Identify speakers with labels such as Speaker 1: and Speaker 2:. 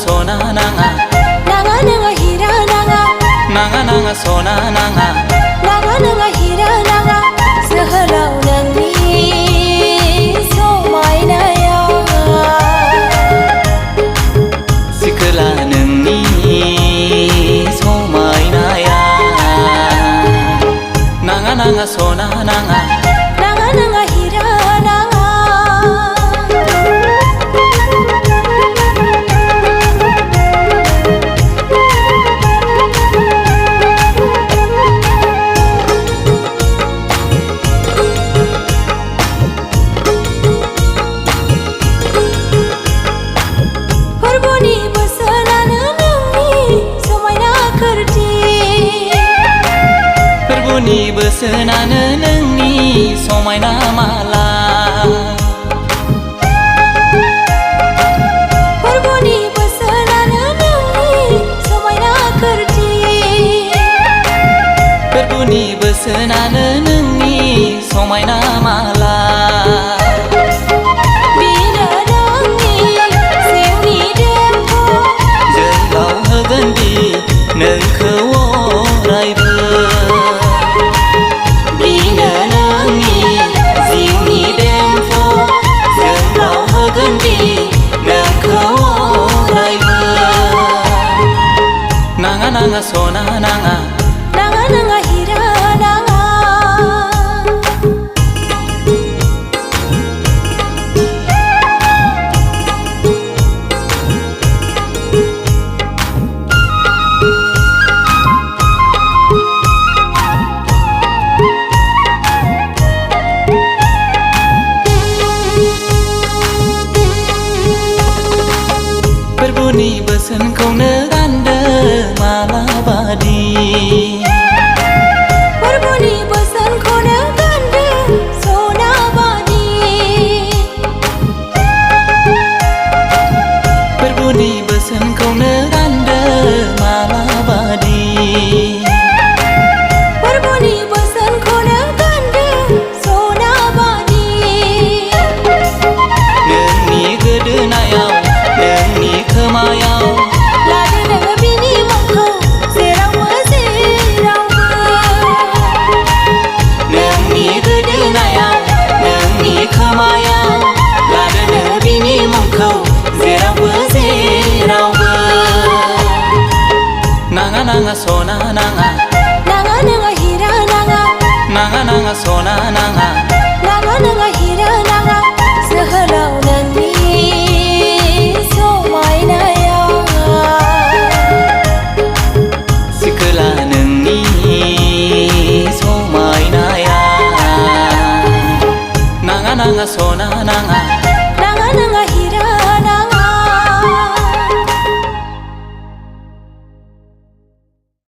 Speaker 1: sona nanga
Speaker 2: nanga nanga hira nanga
Speaker 1: nanga nanga sona nanga
Speaker 2: nanga nanga hira nanga sehalau nangni समायना या
Speaker 1: सिखोला नोंनि समायनाया नाङा नाङा सना नाङा
Speaker 2: nanga nanga hira nanga
Speaker 1: फोरबोनि बोसोनानो नोंनि समायना माला
Speaker 2: फोरबोनि बोसोनानो नोंनि समायना खोरथि
Speaker 1: फोरबोनि बोसोनानो नोंनि समायना माला
Speaker 2: बेनो नोंनि जिउनि देंखो
Speaker 1: जोंनाव होगोन दि नोंखौ अरायबो nanga sona nanga
Speaker 2: nanga nanga hira nanga
Speaker 1: फोरबोनि बोसोनखौनो गानदो मालाबादि
Speaker 2: फोरबोनि बोसोनखौनो गानदो सनाबादि
Speaker 1: फोरबोनि बोसोनखौनो गानदो मालाबादि
Speaker 2: फोरबोनि बोसोनखौनो गानदो सनाबादि
Speaker 1: नोंनि गोदोनायाव नोंनि खोमायाव
Speaker 2: लादो नोङो बिनि मुंखौ जेरावबो जेरावबो
Speaker 1: नोंनि गोदोनायाव नोंनि खोमायाव लादो नोङो बिनि मुंखौ जेरावबो जेरावबो नाङा नाङा सना नाङा
Speaker 2: nanga nanga hira nanga
Speaker 1: नाङा नाङा सना नाङा
Speaker 2: nanga nanga hira nanga sehalau nangni समायना या
Speaker 1: सिखोला नोंनि समायनाया नाङा नाङा सना नाङा